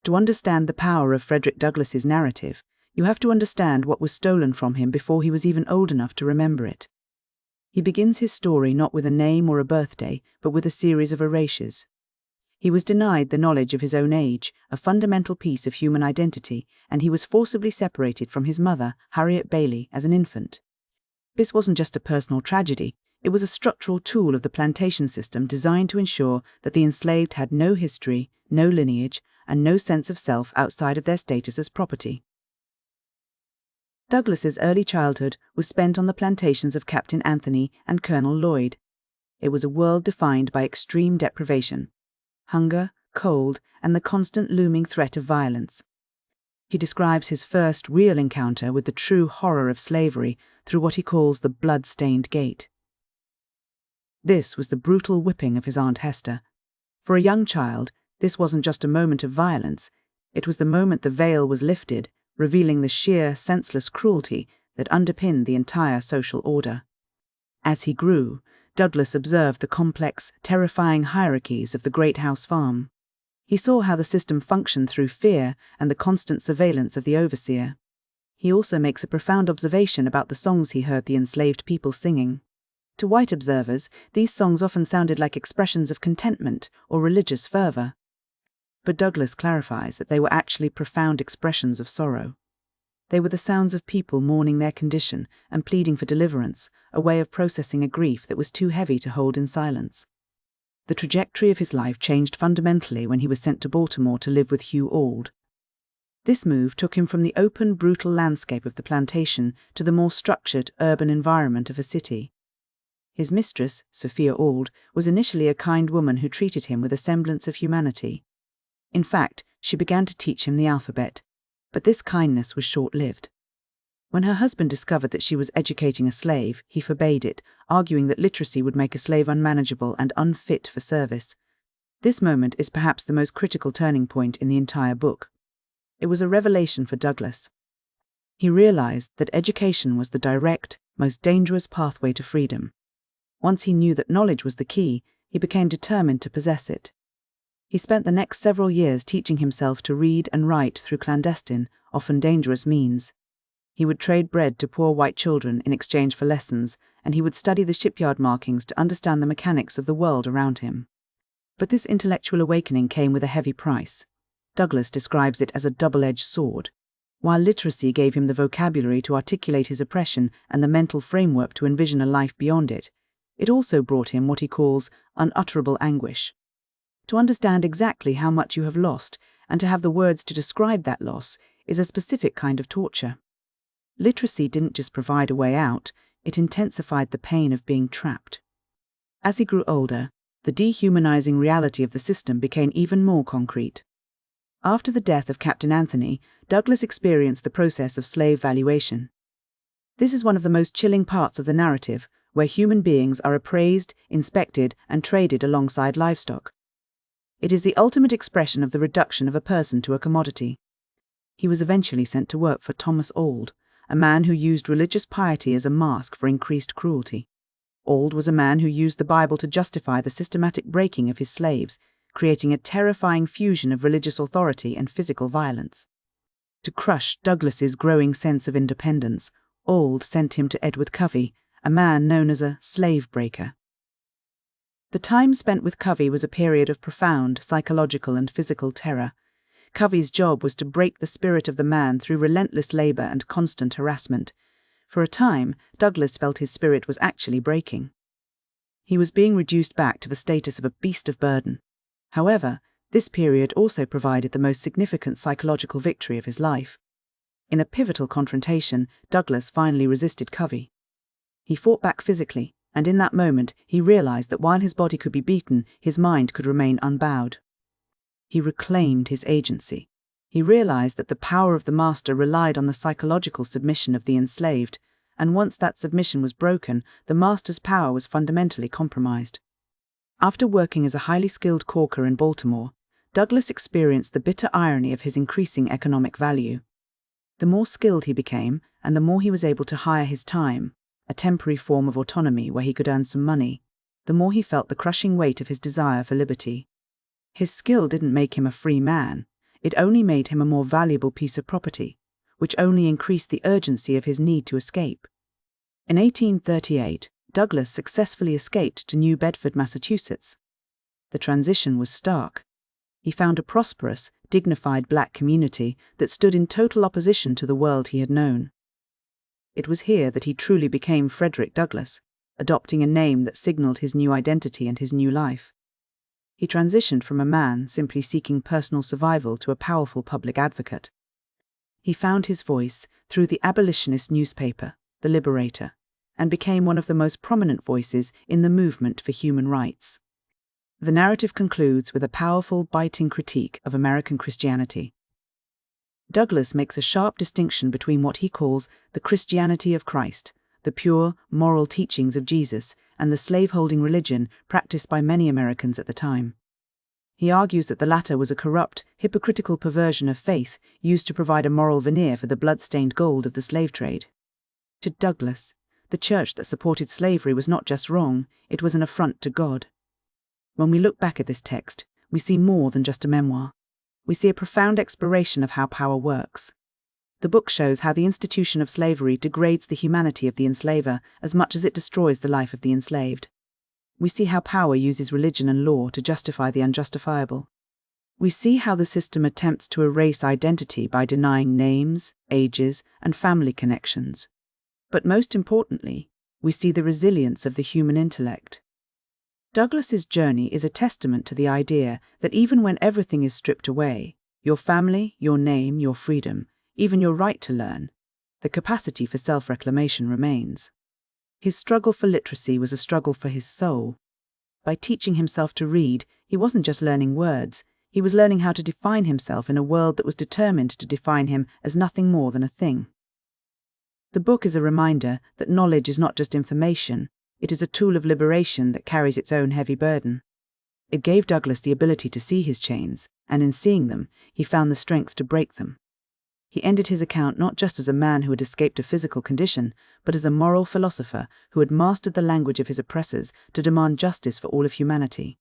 To understand the power of Frederick Douglass's narrative, you have to understand what was stolen from him before he was even old enough to remember it. He begins his story not with a name or a birthday, but with a series of erasures. He was denied the knowledge of his own age, a fundamental piece of human identity, and he was forcibly separated from his mother, Harriet Bailey, as an infant. This wasn't just a personal tragedy, it was a structural tool of the plantation system designed to ensure that the enslaved had no history, no lineage, and no sense of self outside of their status as property. Douglass's early childhood was spent on the plantations of Captain Anthony and Colonel Lloyd. It was a world defined by extreme deprivation, hunger, cold, and the constant looming threat of violence. He describes his first real encounter with the true horror of slavery through what he calls the blood-stained gate. This was the brutal whipping of his Aunt Hester. For a young child, this wasn't just a moment of violence, it was the moment the veil was lifted, revealing the sheer, senseless cruelty that underpinned the entire social order. As he grew, Douglass observed the complex, terrifying hierarchies of the great house farm. He saw how the system functioned through fear and the constant surveillance of the overseer. He also makes a profound observation about the songs he heard the enslaved people singing. To white observers, these songs often sounded like expressions of contentment or religious fervor. But Douglass clarifies that they were actually profound expressions of sorrow. They were the sounds of people mourning their condition and pleading for deliverance, a way of processing a grief that was too heavy to hold in silence. The trajectory of his life changed fundamentally when he was sent to Baltimore to live with Hugh Auld. This move took him from the open, brutal landscape of the plantation to the more structured, urban environment of a city. His mistress, Sophia Auld, was initially a kind woman who treated him with a semblance of humanity. In fact, she began to teach him the alphabet, but this kindness was short-lived. When her husband discovered that she was educating a slave, he forbade it, arguing that literacy would make a slave unmanageable and unfit for service. This moment is perhaps the most critical turning point in the entire book. It was a revelation for Douglass. He realized that education was the direct, most dangerous pathway to freedom. Once he knew that knowledge was the key, he became determined to possess it. He spent the next several years teaching himself to read and write through clandestine, often dangerous means. He would trade bread to poor white children in exchange for lessons, and he would study the shipyard markings to understand the mechanics of the world around him. But this intellectual awakening came with a heavy price. Douglass describes it as a double-edged sword. While literacy gave him the vocabulary to articulate his oppression and the mental framework to envision a life beyond it, it also brought him what he calls unutterable anguish. To understand exactly how much you have lost and to have the words to describe that loss is a specific kind of torture. Literacy didn't just provide a way out, it intensified the pain of being trapped. As he grew older, the dehumanizing reality of the system became even more concrete. After the death of Captain Anthony, Douglass experienced the process of slave valuation. This is one of the most chilling parts of the narrative, where human beings are appraised, inspected, and traded alongside livestock. It is the ultimate expression of the reduction of a person to a commodity. He was eventually sent to work for Thomas Auld, a man who used religious piety as a mask for increased cruelty. Auld was a man who used the Bible to justify the systematic breaking of his slaves, creating a terrifying fusion of religious authority and physical violence. To crush Douglass's growing sense of independence, Auld sent him to Edward Covey, a man known as a slave breaker. The time spent with Covey was a period of profound psychological and physical terror. Covey's job was to break the spirit of the man through relentless labor and constant harassment. For a time, Douglass felt his spirit was actually breaking. He was being reduced back to the status of a beast of burden. However, this period also provided the most significant psychological victory of his life. In a pivotal confrontation, Douglass finally resisted Covey. He fought back physically, and in that moment he realized that while his body could be beaten, his mind could remain unbowed. He reclaimed his agency. He realized that the power of the master relied on the psychological submission of the enslaved, and once that submission was broken, the master's power was fundamentally compromised. After working as a highly skilled caulker in Baltimore, Douglass experienced the bitter irony of his increasing economic value. The more skilled he became, and the more he was able to hire his time, a temporary form of autonomy where he could earn some money, the more he felt the crushing weight of his desire for liberty. His skill didn't make him a free man, it only made him a more valuable piece of property, which only increased the urgency of his need to escape. In 1838, Douglass successfully escaped to New Bedford, Massachusetts. The transition was stark. He found a prosperous, dignified black community that stood in total opposition to the world he had known. It was here that he truly became Frederick Douglass, adopting a name that signaled his new identity and his new life. He transitioned from a man simply seeking personal survival to a powerful public advocate. He found his voice through the abolitionist newspaper, The Liberator, and became one of the most prominent voices in the movement for human rights. The narrative concludes with a powerful, biting critique of American Christianity. Douglass makes a sharp distinction between what he calls the Christianity of Christ, the pure, moral teachings of Jesus, and the slaveholding religion practiced by many Americans at the time. He argues that the latter was a corrupt, hypocritical perversion of faith used to provide a moral veneer for the blood-stained gold of the slave trade. To Douglass, the church that supported slavery was not just wrong, it was an affront to God. When we look back at this text, we see more than just a memoir. We see a profound exploration of how power works. The book shows how the institution of slavery degrades the humanity of the enslaver as much as it destroys the life of the enslaved. We see how power uses religion and law to justify the unjustifiable. We see how the system attempts to erase identity by denying names, ages, and family connections. But most importantly, we see the resilience of the human intellect. Douglass's journey is a testament to the idea that even when everything is stripped away, your family, your name, your freedom, even your right to learn, the capacity for self-reclamation remains. His struggle for literacy was a struggle for his soul. By teaching himself to read, he wasn't just learning words, he was learning how to define himself in a world that was determined to define him as nothing more than a thing. The book is a reminder that knowledge is not just information, it is a tool of liberation that carries its own heavy burden. It gave Douglass the ability to see his chains, and in seeing them, he found the strength to break them. He ended his account not just as a man who had escaped a physical condition, but as a moral philosopher who had mastered the language of his oppressors to demand justice for all of humanity.